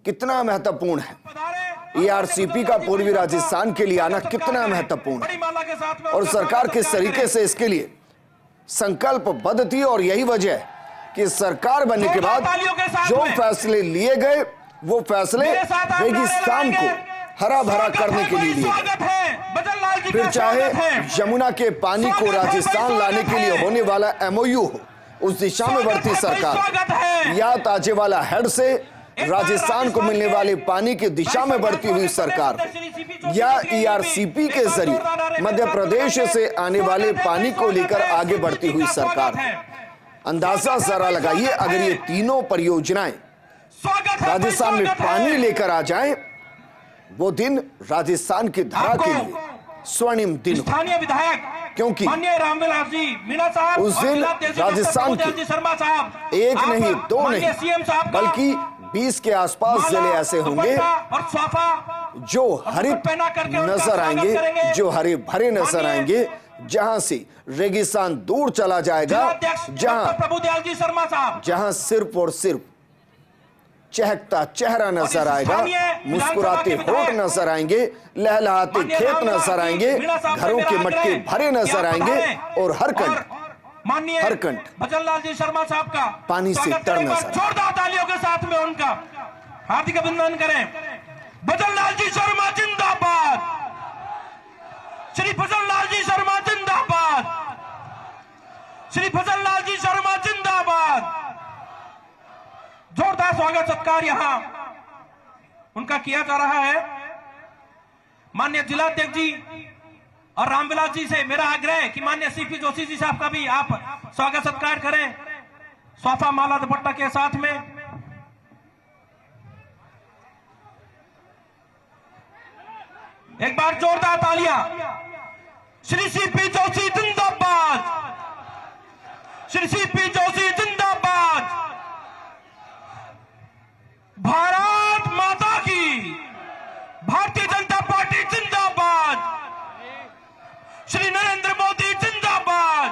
कितना महत्वपूर्ण है, ईआरसीपी का पूर्वी राजस्थान के लिए आना कितना महत्वपूर्ण है और सरकार किस तरीके से इसके लिए संकल्पबद्ध थी। और यही वजह है कि सरकार बनने के बाद जो फैसले लिए गए वो फैसले रेगिस्तान को हरा भरा करने के लिए लिए गए। फिर चाहे यमुना के पानी को राजस्थान लाने के लिए होने वाला एमओयू हो, उस दिशा में बढ़ती सरकार, या ताजेवाला हेड से राजस्थान को मिलने वाले पानी की दिशा में बढ़ती हुई सरकार, या ईआरसीपी के जरिए मध्य प्रदेश से आने वाले पानी को लेकर आगे बढ़ती हुई सरकार। अंदाजा जरा लगाइए, अगर ये तीनों परियोजनाएं राजस्थान में पानी लेकर आ जाएं, वो दिन राजस्थान की धरा के लिए स्वर्णिम दिन हो, स्थानीय विधायक क्योंकि रामविलास जी मीणा साहब, उस दिन राजस्थान के शर्मा साहब, एक नहीं दो नहीं सीएम साहब बल्कि 20 के आसपास जिले ऐसे होंगे जो हरित नजर आएंगे, जो हरे भरे नजर आएंगे, जहां से रेगिस्तान दूर चला जाएगा, जहां सिर्फ और सिर्फ चहकता चेहरा नजर आएगा, मुस्कुराते होठ नजर आएंगे, लहलहाते खेत नजर आएंगे, घरों के मटके भरे नजर आएंगे और हर कंठ भजनलाल जी शर्मा साहब का पानी से तर नजर। जोरदार तालियों के साथ में उनका हार्दिक अभिनंदन करें। भजनलाल जी शर्मा जिंदाबाद, श्री भजनलाल जी शर्मा जिंदाबाद, श्री भजनलाल जी शर्मा जिंदाबाद। जोरदार स्वागत सत्कार यहां उनका किया जा रहा है। माननीय जिलाध्यक्ष जी और रामविलास जी से मेरा आग्रह है कि माननीय सीपी जोशी जी साहब का भी आप स्वागत सत्कार करें सोफा माला दुपट्टा के साथ में। एक बार जोरदार तालियां। श्री सीपी जोशी जिंदाबाद, श्री सीपी जोशी जिंदाबाद। भारत माता की, भारतीय जनता पार्टी जिंदाबाद, श्री नरेंद्र मोदी जिंदाबाद,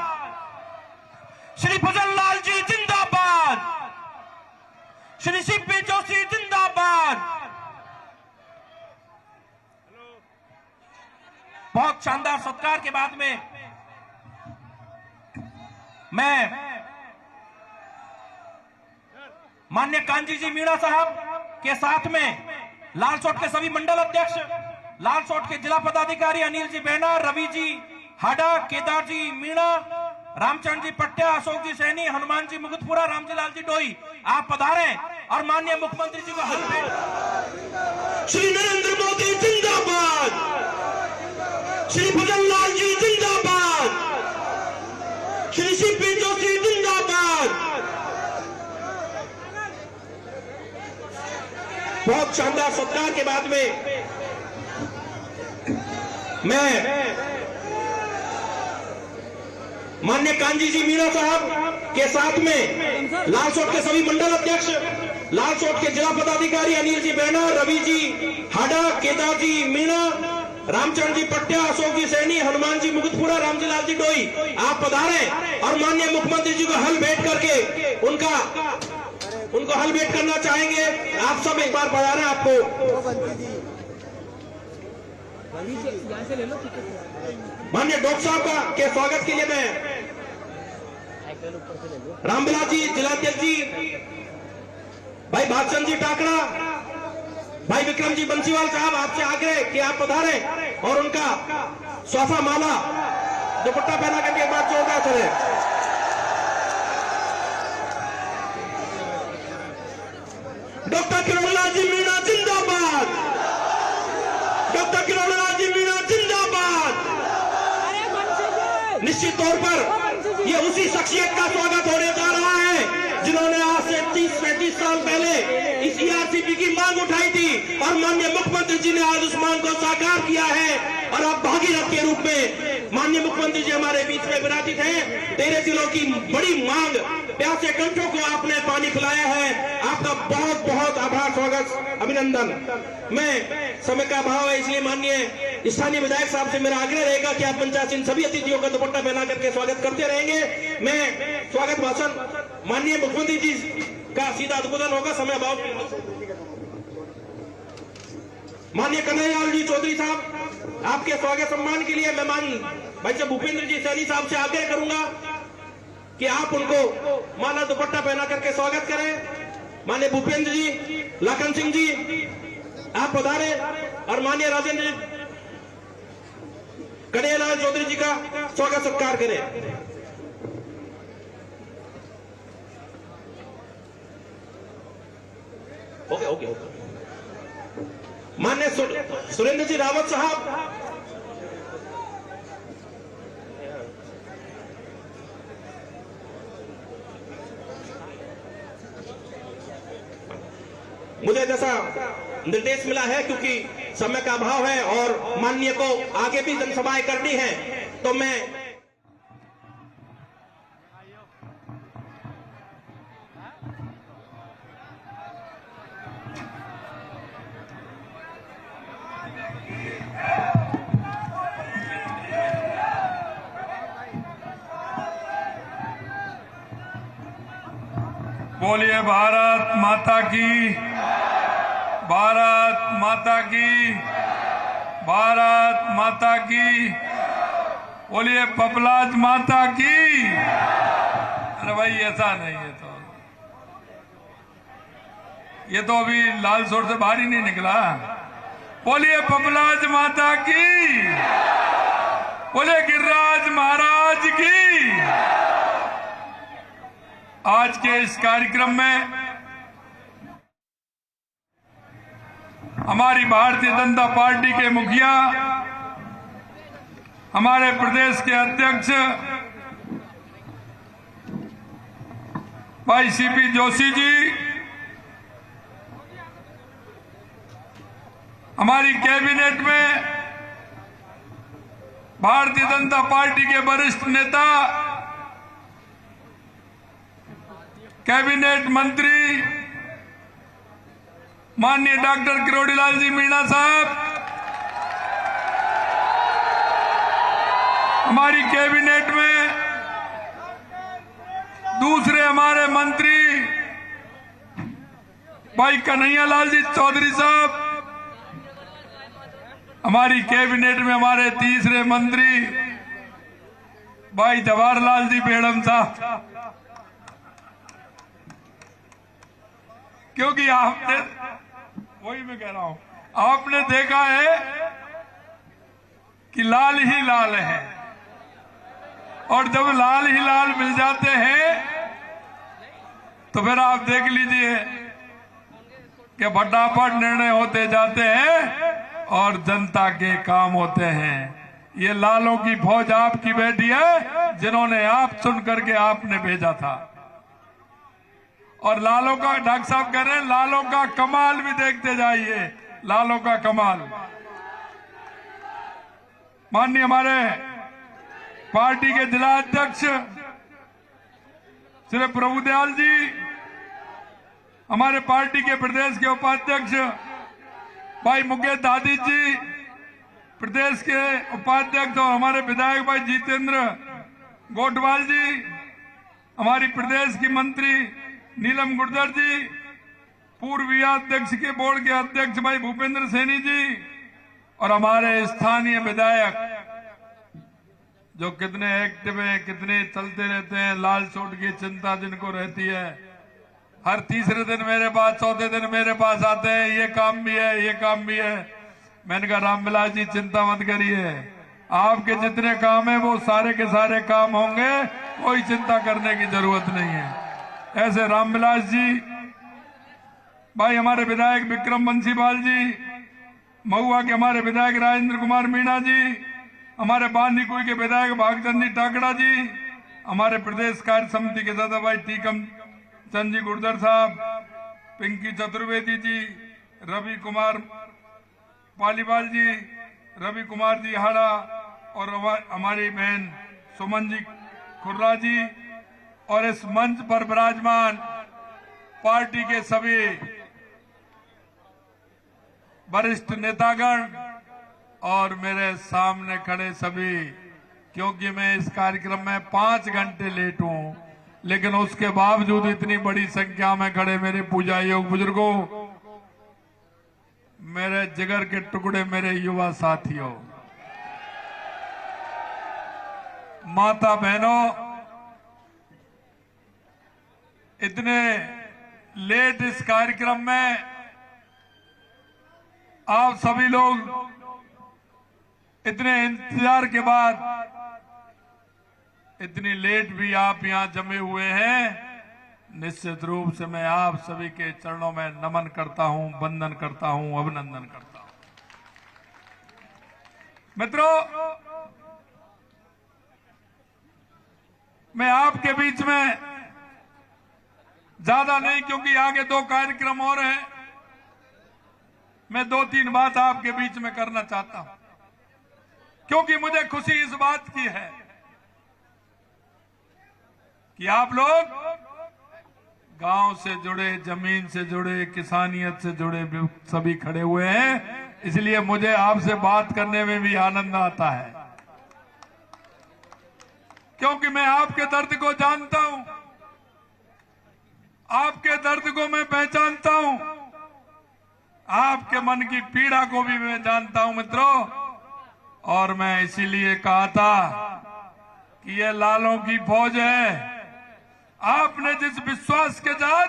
श्री भजनलाल जी जिंदाबाद, श्री सीपी जोशी जिंदाबाद। बहुत शानदार सत्कार के बाद में मैं माननीय कांजी जी मीणा साहब के साथ में लालसोट के सभी मंडल अध्यक्ष, लालसोट के जिला पदाधिकारी अनिल जी बेना, रवि जी हाडा, केदार जी मीणा, रामचंद्र जी पट्टिया, अशोक जी सैनी, हनुमान जी मुगतपुरा, रामजी लाल जी डोई, आप पधारें और माननीय मुख्यमंत्री जी को हल। श्री नरेंद्र मोदी जिंदाबाद, श्री भजनलाल जी जिंदाबाद, श्री सीपी जोशी जिंदाबाद। बहुत शानदार सत्कार के बाद में मैं माननीय कांजी जी मीणा साहब के साथ में लालसोट के सभी मंडल अध्यक्ष, लालसोट के जिला पदाधिकारी अनिल जी बेना, रवि जी हाडा, केदार जी मीणा, रामचंद्र जी पट्टिया, अशोक जी सैनी, हनुमान जी मुगतपुरा, रामजी लाल जी डोई, आप पधारें और माननीय मुख्यमंत्री जी को हल भेंट करके उनको हल भेंट करना चाहेंगे। आप सब एक बार पधारें। आपको माननीय डॉक्टर साहब का के स्वागत के लिए मैं रामविलास जी जिलाध्यक्ष जी, भाई भागचंद जी टाकड़ा, भाई विक्रम जी बंसीवाल साहब, आपसे आग्रह कि आप पधारें और उनका सोफा माला दुपट्टा पहना करके एक बार जोरदार करें। डॉक्टर किरणलाल जी मीणा जिंदाबाद, डॉक्टर किरणलाल जी मीणा जिंदाबाद। निश्चित तौर पर यह उसी शख्सियत का स्वागत होने जा रहा है जिन्होंने आज से 30-35 साल पहले इस ईआरसीपी की मांग उठाई थी और माननीय मुख्यमंत्री जी ने आज उस मांग को साकार किया है। और अब भागीरथ के रूप में माननीय मुख्यमंत्री जी हमारे बीच में विराजित हैं। 13 जिलों की बड़ी मांग, प्यासे कंठों को आपने पानी पिलाया है। आपका बहुत बहुत आभार, स्वागत, अभिनंदन। मैं समय का अभाव है इसलिए माननीय स्थानीय विधायक साहब से मेरा आग्रह रहेगा कि आप मंचासीन सभी अतिथियों का दुपट्टा पहना करके स्वागत करते रहेंगे। मैं स्वागत भाषण माननीय मुख्यमंत्री जी का सीधा उद्बोधन होगा। समय अभाव माननीय कन्हैयालाल जी चौधरी साहब, आपके स्वागत सम्मान के लिए मेहमान भाई साहब भूपेंद्र जी सैनी साहब से आग्रह करूंगा कि आप उनको माला दुपट्टा पहना करके स्वागत करें। माननीय भूपेंद्र जी, लखन सिंह जी आप पधारे और माननीय राजेंद्र जी कन्हैयालाल चौधरी जी का स्वागत सत्कार करें। Okay okay okay. माननीय सुरेंद्र जी रावत साहब, मुझे जैसा निर्देश मिला है, क्योंकि समय का अभाव है और माननीय को आगे भी जनसभाएं करनी है, तो मैं बोलिए भारत माता की, भारत माता की, भारत माता की। बोलिए पपलाज माता की। अरे भाई ऐसा नहीं है, ये तो अभी लाल सोर से बाहर ही नहीं निकला। बोलिए पपलाज माता की, बोलिए गिरिराज महाराज की। आज के इस कार्यक्रम में हमारी भारतीय जनता पार्टी के मुखिया, हमारे प्रदेश के अध्यक्ष भाई सीपी जोशी जी, हमारी कैबिनेट में भारतीय जनता पार्टी के वरिष्ठ नेता, कैबिनेट मंत्री माननीय डॉक्टर किरोड़ीलाल जी मीणा साहब, हमारी कैबिनेट में दूसरे हमारे मंत्री भाई कन्हैयालाल जी चौधरी साहब, हमारी कैबिनेट में हमारे तीसरे मंत्री भाई जवाहरलाल जी बेड़म साहब। क्योंकि आपने, वही मैं कह रहा हूं, आपने देखा है कि लाल ही लाल है, और जब लाल ही लाल मिल जाते हैं तो फिर आप देख लीजिए कि फटाफट निर्णय होते जाते हैं और जनता के काम होते हैं। ये लालों की फौज आपकी बेटी है, जिन्होंने आप चुन करके आपने भेजा था। और लालों का, डॉक्टर साहब कह रहे हैं, लालों का कमाल भी देखते जाइए, लालों का कमाल। माननीय हमारे पार्टी के जिला अध्यक्ष श्री प्रभुदयाल जी, हमारे पार्टी के प्रदेश के उपाध्यक्ष भाई मुकेश दादी जी, प्रदेश के उपाध्यक्ष और हमारे विधायक भाई जितेंद्र गोटवाल जी, हमारी प्रदेश की मंत्री नीलम गुर्जर जी, पूर्व अध्यक्ष के बोर्ड के अध्यक्ष भाई भूपेंद्र सैनी जी, और हमारे स्थानीय विधायक जो कितने एक्टिव हैं, कितने चलते रहते हैं, लाल सूट की चिंता जिनको रहती है, हर तीसरे दिन मेरे पास, चौथे दिन मेरे पास आते हैं, ये काम भी है, ये काम भी है। मैंने कहा रामविलास जी चिंता मत करिए, आपके जितने काम है वो सारे के सारे काम होंगे, कोई चिंता करने की जरूरत नहीं है। ऐसे रामविलास जी भाई, हमारे विधायक विक्रम बंसीपाल जी, महुआ के हमारे विधायक राजेंद्र कुमार मीणा जी, हमारे बांदीकुई के विधायक भागचंद जी टाकड़ा जी, हमारे प्रदेश कार्य समिति के सदस्य भाई टीकम चंद जी गुर्जर साहब, पिंकी चतुर्वेदी जी, रवि कुमार पालीवाल जी, रवि कुमार जी हाड़ा, और हमारी बहन सुमन जी खुर्रा जी, और इस मंच पर विराजमान पार्टी के सभी वरिष्ठ नेतागण और मेरे सामने खड़े सभी, क्योंकि मैं इस कार्यक्रम में 5 घंटे लेट हूं, लेकिन उसके बावजूद इतनी बड़ी संख्या में खड़े मेरे पूजा योग बुजुर्गों, मेरे जिगर के टुकड़े, मेरे युवा साथियों, माता बहनों, इतने लेट इस कार्यक्रम में आप सभी लोग इतने इंतजार के बाद इतनी लेट भी आप यहां जमे हुए हैं। निश्चित रूप से मैं आप सभी के चरणों में नमन करता हूं, वंदन करता हूं, अभिनंदन करता हूं। मित्रों, मैं आपके बीच में ज्यादा नहीं, क्योंकि आगे 2 कार्यक्रम और हैं, मैं 2-3 बात आपके बीच में करना चाहता हूं, क्योंकि मुझे खुशी इस बात की है कि आप लोग गांव से जुड़े, जमीन से जुड़े, किसानियत से जुड़े सभी खड़े हुए हैं। इसलिए मुझे आपसे बात करने में भी आनंद आता है, क्योंकि मैं आपके दर्द को जानता हूं, आपके दर्द को मैं पहचानता हूं, आपके मन की पीड़ा को भी मैं जानता हूं मित्रों। और मैं इसीलिए कहा था कि ये लालों की फौज है। आपने जिस विश्वास के साथ,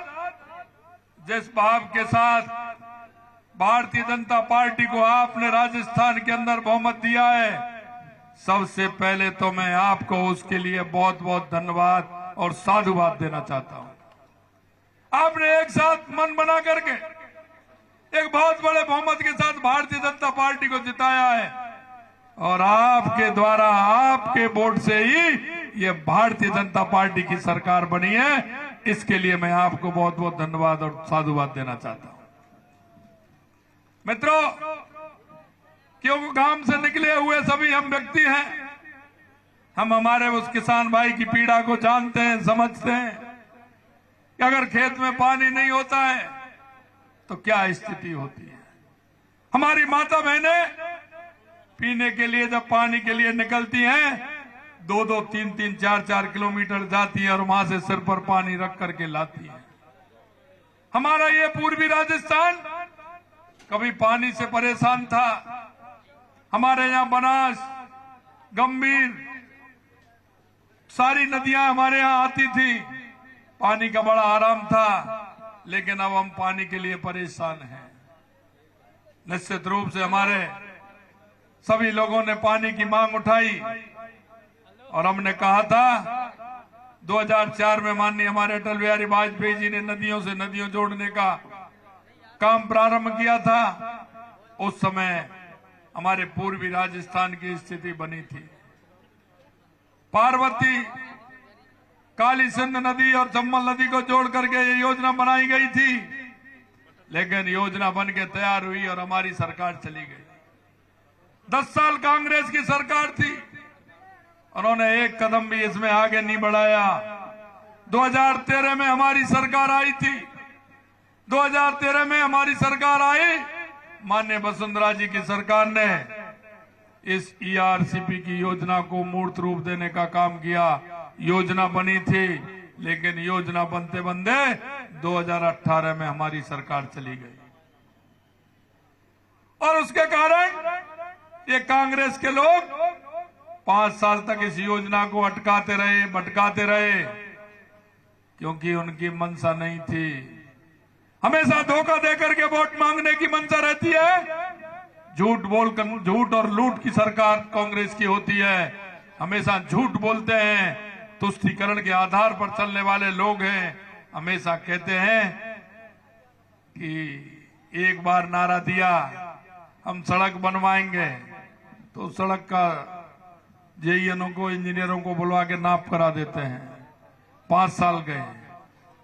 जिस भाव के साथ भारतीय जनता पार्टी को आपने राजस्थान के अंदर बहुमत दिया है, सबसे पहले तो मैं आपको उसके लिए बहुत बहुत धन्यवाद और साधुवाद देना चाहता हूं। आपने एक साथ मन बना करके एक बहुत बड़े बहुमत के साथ भारतीय जनता पार्टी को जिताया है, और आपके द्वारा, आपके वोट से ही ये भारतीय जनता पार्टी की सरकार बनी है। इसके लिए मैं आपको बहुत बहुत धन्यवाद और साधुवाद देना चाहता हूं। मित्रों, क्योंकि गांव से निकले हुए सभी हम व्यक्ति हैं, हम हमारे उस किसान भाई की पीड़ा को जानते हैं, समझते हैं कि अगर खेत में पानी नहीं होता है तो क्या स्थिति होती है। हमारी माता बहनें पीने के लिए जब पानी के लिए निकलती हैं, 2-2, 3-3, 4-4 किलोमीटर जाती है और वहां से सिर पर पानी रख करके लाती है। हमारा ये पूर्वी राजस्थान कभी पानी से परेशान था। हमारे यहाँ बनास, गंभीर, सारी नदियां हमारे यहाँ आती थी, पानी का बड़ा आराम था। लेकिन अब हम पानी के लिए परेशान हैं। निश्चित रूप से हमारे सभी लोगों ने पानी की मांग उठाई, और हमने कहा था 2004 में माननीय हमारे अटल बिहारी वाजपेयी जी ने नदियों से नदियों जोड़ने का काम प्रारंभ किया था। उस समय हमारे पूर्वी राजस्थान की स्थिति बनी थी। पार्वती, काली सिंध नदी और चंबल नदी को जोड़ करके ये योजना बनाई गई थी, लेकिन योजना बन के तैयार हुई और हमारी सरकार चली गई। 10 साल कांग्रेस की सरकार थी, उन्होंने एक कदम भी इसमें आगे नहीं बढ़ाया। 2013 में हमारी सरकार आई थी। 2013 में हमारी सरकार आई, माननीय वसुंधरा जी की सरकार ने इस ईआरसीपी की योजना को मूर्त रूप देने का काम किया। योजना बनी थी, लेकिन योजना बनते बनते 2018 में हमारी सरकार चली गई, और उसके कारण ये कांग्रेस के लोग 5 साल तक इस योजना को अटकाते रहे, भटकाते रहे, क्योंकि उनकी मंशा नहीं थी। हमेशा धोखा देकर के वोट मांगने की मंशा रहती है। झूठ और लूट की सरकार कांग्रेस की होती है। हमेशा झूठ बोलते हैं, तुष्टीकरण के आधार पर चलने वाले लोग हैं। हमेशा कहते हैं कि एक बार नारा दिया हम सड़क बनवाएंगे, तो सड़क का जेईएनओ को, इंजीनियरों को बुलवा के नाप करा देते हैं। 5 साल गए।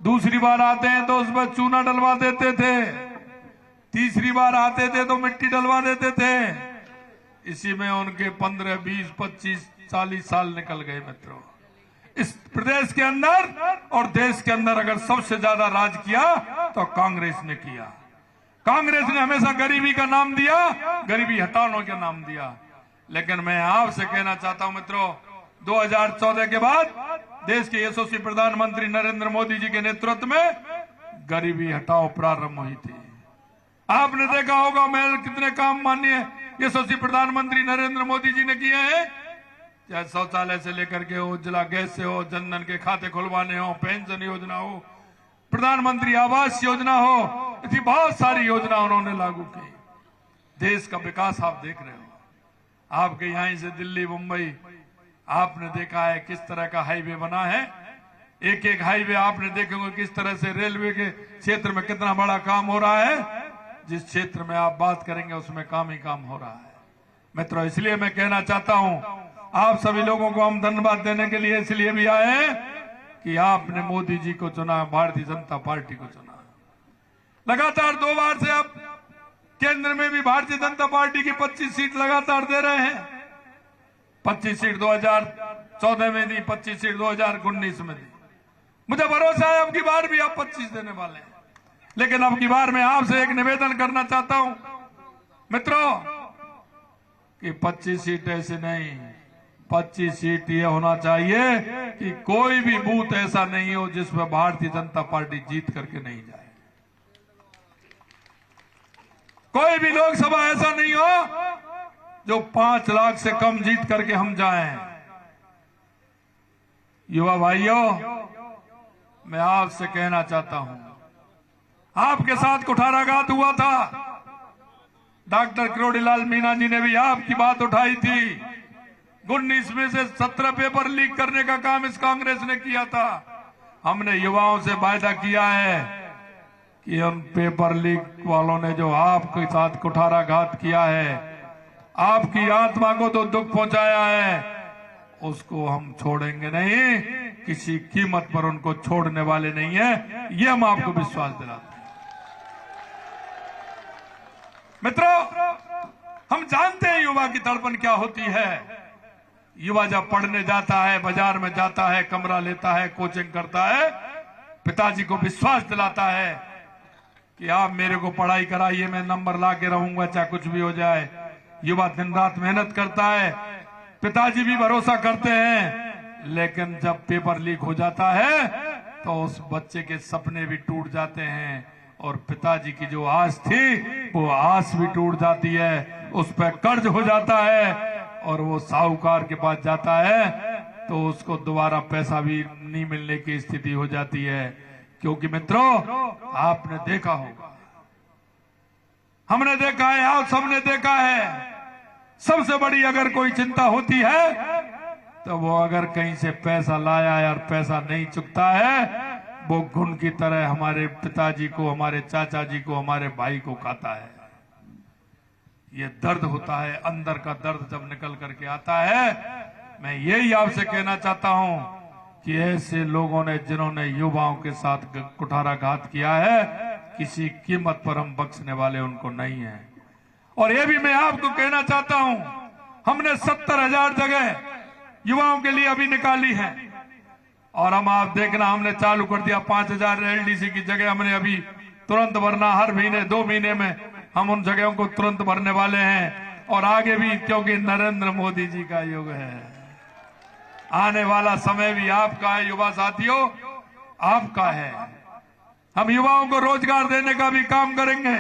दूसरी बार आते हैं तो उस पर चूना डलवा देते थे। तीसरी बार आते थे तो मिट्टी डलवा देते थे। इसी में उनके 15, 20, 25, 40 साल निकल गए। मित्रों, इस प्रदेश के अंदर और देश के अंदर अगर सबसे ज्यादा राज किया तो कांग्रेस ने किया। कांग्रेस ने हमेशा गरीबी का नाम दिया, गरीबी हटाने का नाम दिया। लेकिन मैं आपसे कहना चाहता हूं मित्रों, 2014 के बाद देश के यशस्वी प्रधानमंत्री नरेंद्र मोदी जी के नेतृत्व में गरीबी हटाओ प्रारंभ हुई थी। आपने देखा होगा मैं कितने काम माननीय यशस्वी प्रधानमंत्री नरेंद्र मोदी जी ने किए हैं, चाहे शौचालय से लेकर के उज्ज्वला गैस से हो, जनधन के खाते खुलवाने हो, पेंशन योजना हो, प्रधानमंत्री आवास योजना हो, ऐसी बहुत सारी योजना उन्होंने लागू की। देश का विकास आप देख रहे हो। आपके यहीं से दिल्ली मुंबई आपने देखा है किस तरह का हाईवे बना है। एक एक हाईवे आपने देखेंगे किस तरह से रेलवे के क्षेत्र में कितना बड़ा काम हो रहा है। जिस क्षेत्र में आप बात करेंगे उसमें काम ही काम हो रहा है। मित्रों, इसलिए मैं कहना चाहता हूं, आप सभी लोगों को हम धन्यवाद देने के लिए इसलिए भी आए हैं कि आपने मोदी जी को चुना, भारतीय जनता पार्टी को चुना। लगातार 2 बार से अब केंद्र में भी भारतीय जनता पार्टी की 25 सीट लगातार दे रहे हैं। 25 सीट 2014 में दी, 25 सीट 2019 में दी। मुझे भरोसा है अब की बार भी आप 25 देने वाले हैं। लेकिन अब की बार मैं आपसे एक निवेदन करना चाहता हूं मित्रों कि 25 सीट ऐसे नहीं, 25 सीट ये होना चाहिए कि कोई भी बूथ ऐसा नहीं हो जिसमें भारतीय जनता पार्टी जीत करके नहीं जाए। कोई भी लोकसभा ऐसा नहीं हो जो 5 लाख से कम जीत करके हम जाएं। युवा भाइयों, मैं आपसे कहना चाहता हूं, आपके साथ कुठाराघात हुआ था। डॉक्टर किरोड़ीलाल मीणा जी ने भी आपकी बात उठाई थी। 19 में से 17 पेपर लीक करने का काम इस कांग्रेस ने किया था। हमने युवाओं से वायदा किया है कि उन पेपर लीक वालों ने जो आपके साथ कुठाराघात किया है, आपकी आत्मा को तो दुख पहुंचाया है, उसको हम छोड़ेंगे नहीं, किसी कीमत पर उनको छोड़ने वाले नहीं है। ये हम आपको विश्वास दिलाते हैं। मित्रों, हम जानते हैं युवा की तड़पन क्या होती है। युवा जब पढ़ने जाता है, बाजार में जाता है, कमरा लेता है, कोचिंग करता है, पिताजी को विश्वास दिलाता है कि आप मेरे को पढ़ाई कराइए, मैं नंबर ला के रहूंगा चाहे कुछ भी हो जाए। युवा दिन रात मेहनत करता है, पिताजी भी भरोसा करते हैं। लेकिन जब पेपर लीक हो जाता है तो उस बच्चे के सपने भी टूट जाते हैं और पिताजी की जो आस थी वो आस भी टूट जाती है, उस पर कर्ज हो जाता है और वो साहूकार के पास जाता है तो उसको दोबारा पैसा भी नहीं मिलने की स्थिति हो जाती है। क्योंकि मित्रों, आपने देखा होगा, हमने देखा है, आप सबने देखा है, सबसे बड़ी अगर कोई चिंता होती है तो वो अगर कहीं से पैसा लाया है और पैसा नहीं चुकता है, वो घुन की तरह हमारे पिताजी को, हमारे चाचा जी को, हमारे भाई को खाता है। ये दर्द होता है, अंदर का दर्द जब निकल करके आता है। मैं यही आपसे कहना चाहता हूं कि ऐसे लोगों ने जिन्होंने युवाओं के साथ कुठाराघात किया है, किसी कीमत पर हम बख्शने वाले उनको नहीं है। और ये भी मैं आपको कहना चाहता हूं, हमने 70,000 जगह युवाओं के लिए अभी निकाली है और हम आप देखना हमने चालू कर दिया 5,000 एलडीसी की जगह हमने अभी तुरंत भरना, हर महीने 2 महीने में हम उन जगहों को तुरंत भरने वाले हैं। और आगे भी, क्योंकि नरेंद्र मोदी जी का युग है, आने वाला समय भी आपका है युवा साथियों, आपका है। हम युवाओं को रोजगार देने का भी काम करेंगे।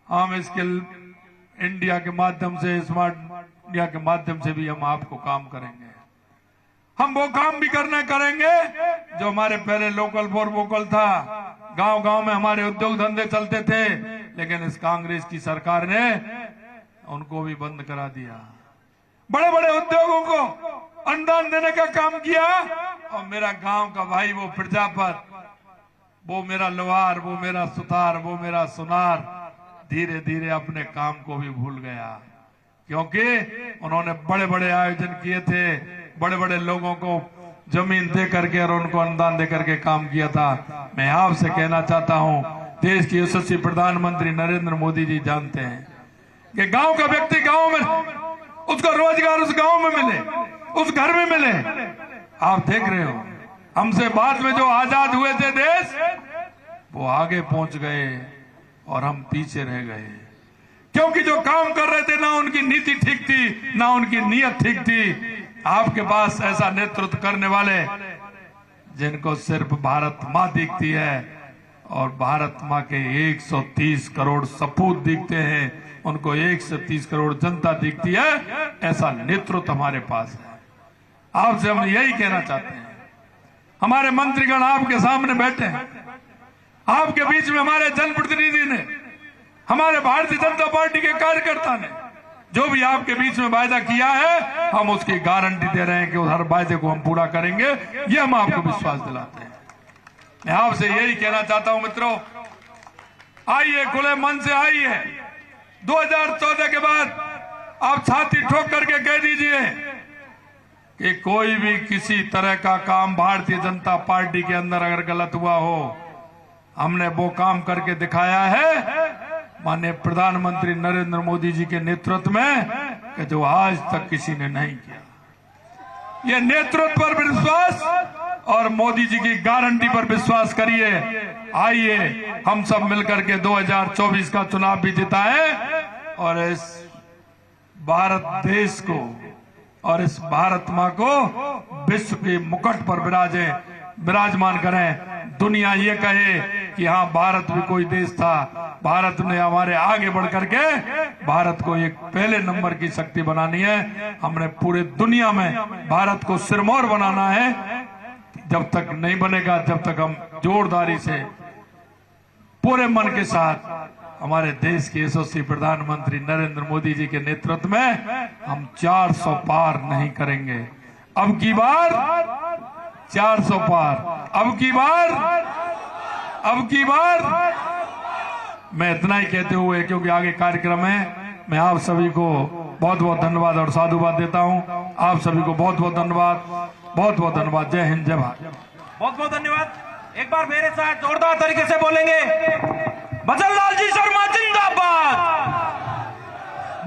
हम स्किल इंडिया के माध्यम से, स्मार्ट इंडिया के माध्यम से भी हम आपको काम करेंगे। हम वो काम भी करेंगे जो हमारे पहले लोकल फॉर वोकल था। गांव गांव में हमारे उद्योग धंधे चलते थे, लेकिन इस कांग्रेस की सरकार ने उनको भी बंद करा दिया। बड़े बड़े उद्योगों को अनुदान देने का काम किया और मेरा गांव का भाई, वो प्रजापत, वो मेरा लोहार, वो मेरा सुतार, वो मेरा सुनार धीरे धीरे अपने काम को भी भूल गया। क्योंकि उन्होंने बड़े बड़े आयोजन किए थे, बड़े बड़े लोगों को जमीन दे करके और उनको अनुदान दे करके काम किया था। मैं आपसे कहना चाहता हूं, देश के यशस्वी प्रधानमंत्री नरेंद्र मोदी जी जानते हैं कि गांव का व्यक्ति गांव में, उसको रोजगार उस गांव में मिले, उस घर में मिले। आप देख रहे हो, हमसे बाद में जो आजाद हुए थे देश, वो आगे पहुंच गए और हम पीछे रह गए। क्योंकि जो काम कर रहे थे, ना उनकी नीति ठीक थी, ना उनकी नीयत ठीक थी। आपके पास ऐसा नेतृत्व करने वाले जिनको सिर्फ भारत माँ दिखती है, और भारत माँ के 130 करोड़ सपूत दिखते हैं, उनको 130 करोड़ जनता दिखती है। ऐसा नेतृत्व हमारे पास है। आपसे हम यही कहना चाहते हैं, हमारे मंत्रीगण आपके सामने बैठे हैं, आपके बीच में हमारे जनप्रतिनिधि ने, हमारे भारतीय जनता पार्टी के कार्यकर्ता ने जो भी आपके बीच में वायदा किया है, हम उसकी गारंटी दे रहे हैं कि हर वायदे को हम पूरा करेंगे। ये हम आपको विश्वास दिलाते हैं। मैं आपसे यही कहना चाहता हूं मित्रों, आइए, खुले मन से आइए। 2014 के बाद आप छाती ठोक करके कह दीजिए कि कोई भी किसी तरह का काम भारतीय जनता पार्टी के अंदर अगर गलत हुआ हो, हमने वो काम करके दिखाया है माननीय प्रधानमंत्री नरेंद्र मोदी जी के नेतृत्व में, कि जो आज तक किसी ने नहीं किया। ये नेतृत्व पर विश्वास और मोदी जी की गारंटी पर विश्वास करिए। आइए, हम सब मिलकर के 2024 का चुनाव भी जिताएं और इस भारत देश को और इस भारत माँ को विश्व के मुकुट पर विराजमान करें। दुनिया ये कहे कि हाँ, भारत भी कोई देश था, भारत ने हमारे आगे बढ़ करके भारत को एक पहले नंबर की शक्ति बनानी है। हमने पूरे दुनिया में भारत को सिरमौर बनाना है। जब तक नहीं बनेगा, जब तक हम जोरदारी से पूरे मन के साथ हमारे देश के यशस्वी प्रधानमंत्री नरेंद्र मोदी जी के नेतृत्व में हम 400 पार नहीं करेंगे। अब की बार 400 पार, अब की बार मैं इतना ही कहते हुए, क्योंकि आगे कार्यक्रम है, मैं आप सभी को बहुत बहुत धन्यवाद और साधुवाद देता हूं। आप सभी को बहुत बहुत धन्यवाद, बहुत बहुत धन्यवाद। जय हिंद, जय भारत। बहुत बहुत धन्यवाद। एक बार मेरे साथ जोरदार तरीके से बोलेंगे, भजनलाल जी शर्मा जिंदाबाद,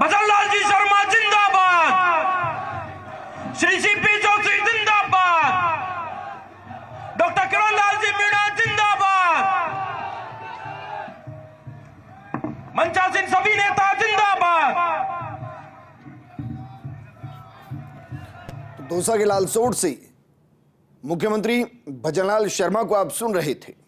भजनलाल जी शर्मा जिंदाबाद, श्री सीपी जोशी जिंदाबाद, डॉक्टर किरणलाल जी मीणा जिंदाबाद, मंचासीन सभी नेता जिंदाबाद। दौसा के लालसोट से मुख्यमंत्री भजनलाल शर्मा को आप सुन रहे थे।